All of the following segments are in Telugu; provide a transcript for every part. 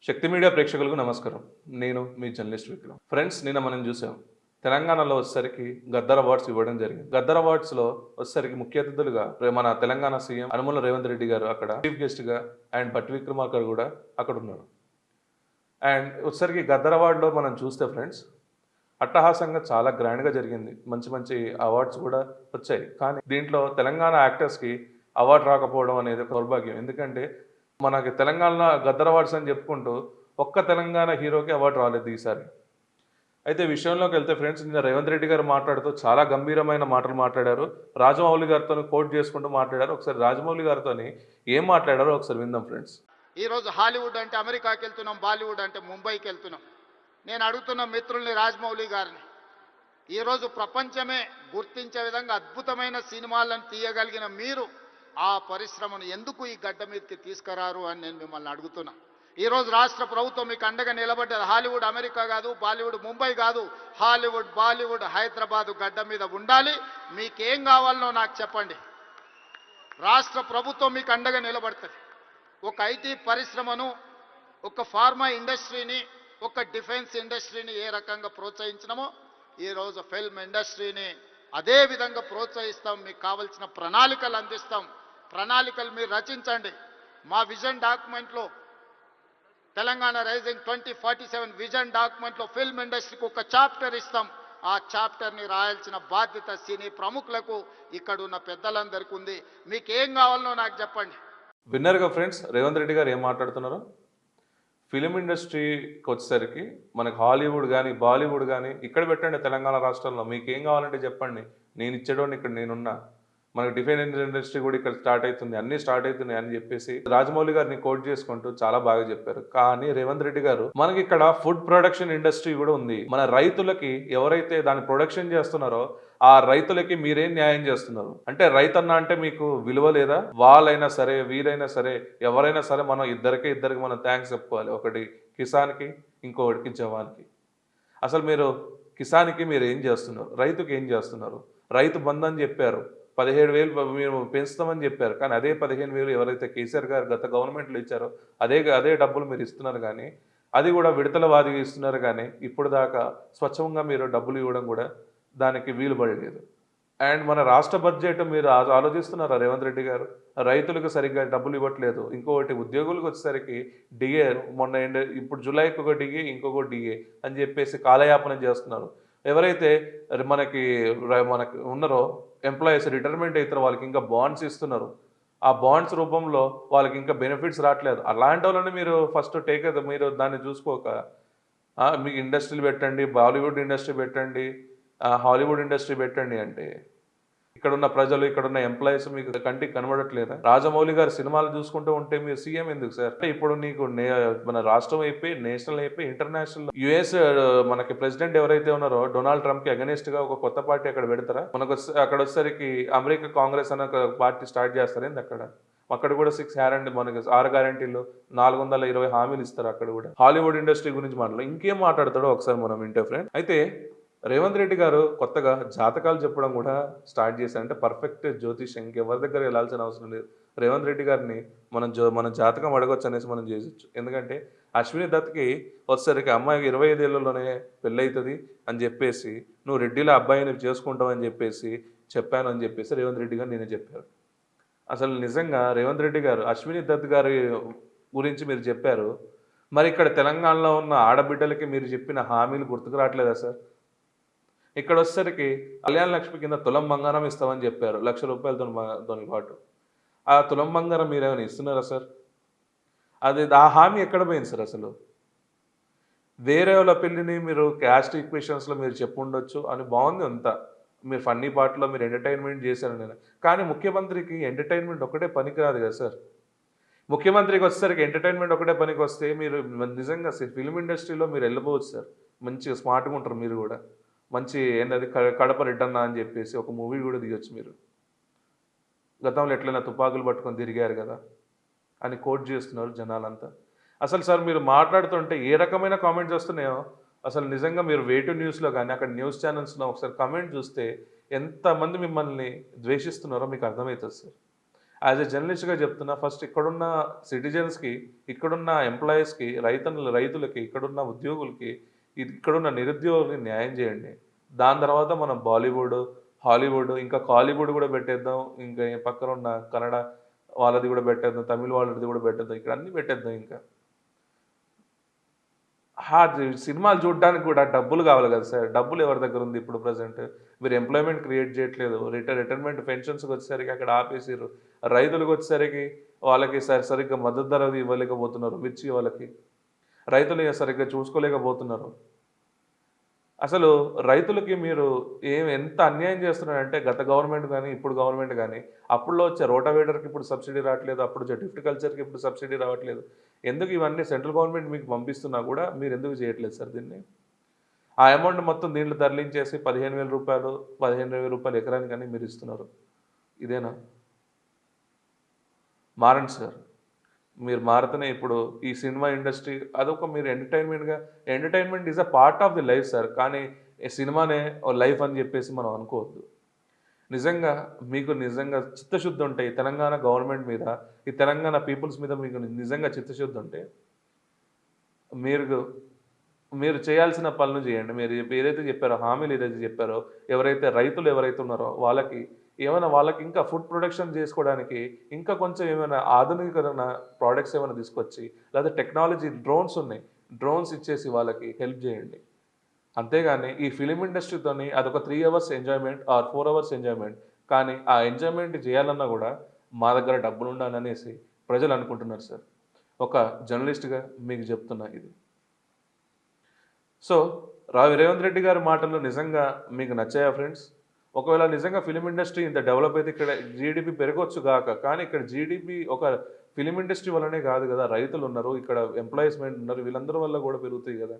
శక్తి మీడియా ప్రేక్షకులకు నమస్కారం. నేను మీ జర్నలిస్ట్ విక్రమ్. ఫ్రెండ్స్, నిన్న మనం చూసాం. తెలంగాణలో వచ్చేసరికి గద్దర్ అవార్డ్స్ ఇవ్వడం జరిగింది. గద్దర్ అవార్డ్స్‌లో వచ్చేసరికి ముఖ్య అతిథులుగా మన తెలంగాణ సీఎం యనమల రేవంత్ రెడ్డి గారు అక్కడ చీఫ్ గెస్ట్‌గా అండ్ భట్టి విక్రమార్క కూడా అక్కడ ఉన్నారు. అండ్ వచ్చేసరికి గద్దర్ అవార్డ్‌లో మనం చూస్తే ఫ్రెండ్స్, అట్టహాసంగా చాలా గ్రాండ్‌గా జరిగింది. మంచి మంచి అవార్డ్స్ కూడా వచ్చాయి. కానీ దీంట్లో తెలంగాణ యాక్టర్స్‌కి అవార్డ్ రాకపోవడం అనేది ఒక దౌర్భాగ్యం. ఎందుకంటే మనకి తెలంగాణలో గద్దర్ అవార్డ్స్ అని చెప్పుకుంటూ ఒక్క తెలంగాణ హీరోకి అవార్డు రాలేదు ఈసారి. అయితే విషయంలోకి వెళ్తే ఫ్రెండ్స్, నిన్న రేవంత్ రెడ్డి గారు మాట్లాడుతూ చాలా గంభీరమైన మాటలు మాట్లాడారు. రాజమౌళి గారితో కోట్ చేసుకుంటూ మాట్లాడారు. ఒకసారి రాజమౌళి గారితో ఏం మాట్లాడారో ఒకసారి విందాం ఫ్రెండ్స్. ఈరోజు హాలీవుడ్ అంటే అమెరికాకి వెళ్తున్నాం, బాలీవుడ్ అంటే ముంబైకి వెళ్తున్నాం. నేను అడుగుతున్న మిత్రుల్ని, రాజమౌళి గారిని, ఈరోజు ప్రపంచమే గుర్తించే విధంగా అద్భుతమైన సినిమాలను తీయగలిగిన మీరు ఆ పరిశ్రమను ఎందుకు ఈ గడ్డ మీదకి తీసుకురారు అని నేను మిమ్మల్ని అడుగుతున్నా. ఈరోజు రాష్ట్ర ప్రభుత్వం మీకు అండగా నిలబడ్డది. హాలీవుడ్ అమెరికా కాదు, బాలీవుడ్ ముంబై కాదు, హాలీవుడ్ బాలీవుడ్ హైదరాబాదు గడ్డ మీద ఉండాలి. మీకేం కావాలనో నాకు చెప్పండి. రాష్ట్ర ప్రభుత్వం మీకు అండగా నిలబడుతుంది. ఒక ఐటీ పరిశ్రమను, ఒక ఫార్మా ఇండస్ట్రీని, ఒక డిఫెన్స్ ఇండస్ట్రీని ఏ రకంగా ప్రోత్సహించినామో ఈరోజు ఫిల్మ్ ఇండస్ట్రీని అదే విధంగా ప్రోత్సహిస్తాం. మీకు కావలసిన ప్రణాళికలు అందిస్తాం. ప్రణాళికలు మీరు రచించండి. మా విజన్ డాక్యుమెంట్లో, తెలంగాణ రైజింగ్ 2047 విజన్ డాక్యుమెంట్లో ఫిల్మ్ ఇండస్ట్రీకి ఒక చాప్టర్ ఇస్తాం. ఆ చాప్టర్ని రాయాల్సిన బాధ్యత సినీ ప్రముఖులకు, ఇక్కడ ఉన్న పెద్దలందరికీ ఉంది. మీకు ఏం కావాలనో నాకు చెప్పండి. విన్నర్గా ఫ్రెండ్స్, రేవంత్ రెడ్డి గారు ఏం మాట్లాడుతున్నారో. ఫిలిం ఇండస్ట్రీకి వచ్చేసరికి మనకు హాలీవుడ్ కానీ బాలీవుడ్ కానీ ఇక్కడ పెట్టండి. తెలంగాణ రాష్ట్రంలో మీకు ఏం కావాలంటే చెప్పండి, నేను ఇచ్చేటోని ఇక్కడ నేనున్నా. మనకి డిఫెన్స్ ఇండస్ట్రీ కూడా ఇక్కడ స్టార్ట్ అవుతుంది, అన్నీ స్టార్ట్ అవుతున్నాయి అని చెప్పేసి రాజమౌళి గారిని కోట్ చేసుకుంటూ చాలా బాగా చెప్పారు. కానీ రేవంత్ రెడ్డి గారు, మనకి ఇక్కడ ఫుడ్ ప్రొడక్షన్ ఇండస్ట్రీ కూడా ఉంది. మన రైతులకి ఎవరైతే దాన్ని ప్రొడక్షన్ చేస్తున్నారో ఆ రైతులకి మీరేం న్యాయం చేస్తున్నారు? అంటే రైతన్న అంటే మీకు విలువ లేదా? వాళ్ళైనా సరే, వీరైనా సరే, ఎవరైనా సరే మనం ఇద్దరికి మనం థ్యాంక్స్ చెప్పుకోవాలి. ఒకటి కిసాన్కి, ఇంకొకటికి జవాన్కి. అసలు మీరు కిసాన్కి మీరు ఏం చేస్తున్నారు? రైతుకి ఏం చేస్తున్నారు? రైతు బంధు అని చెప్పారు, 17,000 మీరు పెంచుతామని చెప్పారు. కానీ అదే 15,000 ఎవరైతే కేసీఆర్ గారు గత గవర్నమెంట్లో ఇచ్చారో అదే డబ్బులు మీరు ఇస్తున్నారు. కానీ అది కూడా విడతల వాదిగా ఇస్తున్నారు. కానీ ఇప్పుడు దాకా స్వచ్ఛంగా మీరు డబ్బులు ఇవ్వడం కూడా దానికి వీలు పడలేదు. అండ్ మన రాష్ట్ర బడ్జెట్ మీరు ఆలోచిస్తున్నారా రేవంత్ రెడ్డి గారు? రైతులకు సరిగ్గా డబ్బులు ఇవ్వట్లేదు. ఇంకొకటి ఉద్యోగులకు వచ్చేసరికి డిఏ ఇప్పుడు జూలైకి ఒక డిఏ, ఇంకొక డిఏ అని చెప్పేసి కాలయాపన చేస్తున్నారు. ఎవరైతే మనకి ఉన్నారో ఎంప్లాయీస్ రిటైర్మెంట్ అవుతారో వాళ్ళకి ఇంకా బాండ్స్ ఇస్తున్నారు. ఆ బాండ్స్ రూపంలో వాళ్ళకి ఇంకా బెనిఫిట్స్ రావట్లేదు. అలాంటి వాళ్ళని మీరు ఫస్ట్ మీరు దాన్ని చూసుకోక మీకు ఇండస్ట్రీలు పెట్టండి, బాలీవుడ్ ఇండస్ట్రీ పెట్టండి, హాలీవుడ్ ఇండస్ట్రీ పెట్టండి అంటే ఇక్కడున్న ప్రజలు, ఇక్కడున్న ఎంప్లాయీస్ మీకు కంటికి కనబడట్లేదా? రాజమౌళి గారి సినిమాలు చూసుకుంటూ ఉంటే మీరు సీఎం ఎందుకు సార్? అంటే ఇప్పుడు నీకు మన రాష్ట్రం అయిపోయి, నేషనల్ అయిపోయి, ఇంటర్నేషనల్ యుఎస్ మనకి ప్రెసిడెంట్ ఎవరైతే ఉన్నారో డొనాల్డ్ ట్రంప్ కి అగెనిస్ట్ గా ఒక కొత్త పార్టీ అక్కడ పెడతారా? మనకు అక్కడ వచ్చేసరికి అమెరికా కాంగ్రెస్ అనే ఒక పార్టీ స్టార్ట్ చేస్తారేంది అక్కడ కూడా 6 మనకి 6 గ్యారంటీలు, 420 హామీలు ఇస్తారు. అక్కడ కూడా హాలీవుడ్ ఇండస్ట్రీ గురించి ఇంకేం మాట్లాడతాడో ఒకసారి మనం వింటే ఫ్రెండ్. అయితే రేవంత్ రెడ్డి గారు కొత్తగా జాతకాలు చెప్పడం కూడా స్టార్ట్ చేశారు. అంటే పర్ఫెక్ట్ జ్యోతిష్యం, ఇంకెవరి దగ్గర వెళ్ళాల్సిన అవసరం లేదు. రేవంత్ రెడ్డి గారిని మన జాతకం అడగొచ్చు అనేసి మనం చేయొచ్చు. ఎందుకంటే అశ్విని దత్కి వచ్చేసరికి అమ్మాయికి 25 ఏళ్లలోనే పెళ్ళవుతుంది అని చెప్పేసి, నువ్వు రెడ్డిలో అబ్బాయిని చేసుకుంటావు అని చెప్పేసి చెప్పాను అని చెప్పేసి రేవంత్ రెడ్డి గారు నేనే చెప్పారు. అసలు నిజంగా రేవంత్ రెడ్డి గారు అశ్విని దత్ గారి గురించి మీరు చెప్పారు. మరి ఇక్కడ తెలంగాణలో ఉన్న ఆడబిడ్డలకి మీరు చెప్పిన హామీలు గుర్తుకు రావట్లేదా సార్? ఇక్కడ వచ్చేసరికి కళ్యాణ లక్ష్మి కింద తులం బంగారం ఇస్తామని చెప్పారు, ₹1,00,000తో పాటు. ఆ తులం బంగారం మీరు ఏమైనా ఇస్తున్నారా సార్? ఆ హామీ ఎక్కడ పోయింది సార్? అసలు వేరే వాళ్ళ పెళ్ళిని మీరు క్యాస్ట్ ఈక్వేషన్స్లో మీరు చెప్పుండొచ్చు అని బాగుంది అంతా. మీరు ఫన్నీ పార్ట్లో మీరు ఎంటర్టైన్మెంట్ చేశారు నేను. కానీ ముఖ్యమంత్రికి ఎంటర్టైన్మెంట్ ఒకటే పనికిరాదు కదా సార్? ముఖ్యమంత్రికి వచ్చేసరికి ఎంటర్టైన్మెంట్ ఒకటే పనికి వస్తే మీరు నిజంగా ఫిలిం ఇండస్ట్రీలో మీరు వెళ్ళిపోవచ్చు సార్. మంచిగా స్మార్ట్గా ఉంటారు మీరు కూడా. మంచి ఏంటది కడప రెడ్డన్న అని చెప్పేసి ఒక మూవీ కూడా తీయొచ్చు మీరు. గతంలో ఎట్లయినా తుపాకులు పట్టుకొని తిరిగారు కదా అని కోట్ చేస్తున్నారు జనాలంతా. అసలు సార్ మీరు మాట్లాడుతుంటే ఏ రకమైన కామెంట్స్ వస్తున్నాయో అసలు నిజంగా మీరు వేటు న్యూస్లో కానీ అక్కడ న్యూస్ ఛానల్స్లో ఒకసారి కామెంట్ చూస్తే ఎంతమంది మిమ్మల్ని ద్వేషిస్తున్నారో మీకు అర్థమవుతుంది సార్. యాజ్ ఎ జర్నలిస్ట్గా చెప్తున్నా, ఫస్ట్ ఇక్కడున్న సిటిజన్స్కి, ఇక్కడున్న ఎంప్లాయీస్కి, రైతులకి, ఇక్కడున్న ఉద్యోగులకి, ఇక్కడున్న నిరుద్యోగులకి న్యాయం చేయండి. దాని తర్వాత మనం బాలీవుడ్, హాలీవుడ్, ఇంకా కాలీవుడ్ కూడా పెట్టేద్దాం. ఇంకా ఈ పక్కన ఉన్న కన్నడ వాళ్ళది కూడా పెట్టేద్దాం, తమిళ్ వాళ్ళది కూడా పెట్టేద్దాం, ఇక్కడ అన్నీ పెట్టేద్దాం ఇంకా. సినిమాలు చూడడానికి కూడా డబ్బులు కావాలి కదా సార్. డబ్బులు ఎవరి దగ్గర ఉంది ఇప్పుడు ప్రెజెంట్? మీరు ఎంప్లాయ్మెంట్ క్రియేట్ చేయట్లేదు. రిటైర్మెంట్ పెన్షన్స్కి వచ్చేసరికి అక్కడ ఆపేసిర్రు. రైతులకు వచ్చేసరికి వాళ్ళకి సరిగ్గా మద్దతు ధర ఇవ్వలేకపోతున్నారు మిర్చి వాళ్ళకి. రైతులు సరిగ్గా చూసుకోలేకపోతున్నారు. అసలు రైతులకి మీరు ఎంత అన్యాయం చేస్తున్నారంటే, గత గవర్నమెంట్ గానీ, ఇప్పుడు గవర్నమెంట్ గానీ, అప్పుడులో వచ్చే రోటావేటర్‌కి ఇప్పుడు సబ్సిడీ రావట్లేదు. అప్పుడు వచ్చే డ్రిఫ్ట్ కల్చర్‌కి ఇప్పుడు సబ్సిడీ రావట్లేదు. ఎందుకు ఇవన్నీ సెంట్రల్ గవర్నమెంట్ మీకు పంపిస్తున్నా కూడా మీరెందుకు చేయట్లేదు సార్ దీన్ని? ఆ అమౌంట్ మొత్తం దీంట్లో తరలించేసి రూ. 15,000, రూ. 15,000 ఎకరానికని మీరు ఇస్తున్నారు. ఇదేనా? మారండి సార్. మీరు మారితేనే ఇప్పుడు ఈ సినిమా ఇండస్ట్రీ అదొక మీరు entertainment is a part of the life sir. కానీ ఈ సినిమానే లైఫ్ అని చెప్పేసి మనం అనుకోవద్దు. నిజంగా మీకు నిజంగా చిత్తశుద్ధి ఉంటే ఈ తెలంగాణ గవర్నమెంట్ మీద, ఈ తెలంగాణ పీపుల్స్ మీద మీకు నిజంగా చిత్తశుద్ధి ఉంటే మీరు మీరు చేయాల్సిన పనులు చేయండి. మీరు ఏదైతే చెప్పారో, హామీలు ఏదైతే చెప్పారో, రైతులు ఎవరైతే ఉన్నారో వాళ్ళకి ఏమైనా వాళ్ళకి ఇంకా ఫుడ్ ప్రొడక్షన్ చేసుకోవడానికి ఇంకా కొంచెం ఏమైనా ఆధునికరణ ప్రొడక్ట్స్ ఏమైనా తీసుకొచ్చి, లేదా టెక్నాలజీ డ్రోన్స్ ఉన్నాయి. డ్రోన్స్ ఇచ్చేసి వాళ్ళకి హెల్ప్ చేయండి. అంతేగాని ఈ ఫిల్మ్ ఇండస్ట్రీతోని అదొక 3 hours enjoyment or 4 hours enjoyment. కానీ ఆ ఎంజాయ్‌మెంట్ చేయాలన్నా గూడా మా దగ్గర డబ్బులుండాలనేసి ప్రజలు అనుకుంటున్నారు సార్. ఒక జర్నలిస్ట్‌గా మీకు చెప్తున్నా ఇది. సో, రేవంత్ రెడ్డి గారి మాటలు నిజంగా మీకు నచ్చాయా ఫ్రెండ్స్? ఒకవేళ నిజంగా ఫిల్మ్ ఇండస్ట్రీ ఇంత డెవలప్ అయితే ఇక్కడ జీడీపీ పెరగొచ్చు గాక. కానీ ఇక్కడ జీడీపీ ఒక ఫిల్మ్ ఇండస్ట్రీ వల్లనే గాదు గదా! రైతులున్నారు, ఇక్కడ ఎంప్లాయీస్‌మెంట్ ఉన్నారు. వీళ్ళందరి వల్ల గూడా పెరుగుతాయి గదా!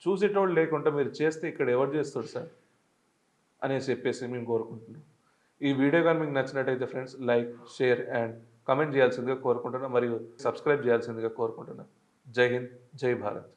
చూసేటోళ్ళు లేకుండా మీరు చేస్తే ఇక్కడ ఎవరు చేస్తాడు సార్? అనేసి చెప్పేసి మేము కోరుకుంటున్నాం. ఈ వీడియో గాని మీకు నచ్చినట్టయితే friends like, share and comment చేయాల్సిందిగా కోరుకుంటున్నా. మరియు సబ్స్క్రైబ్ చేయాల్సిందిగా కోరుకుంటున్నా. జై హింద్, జై భారత్.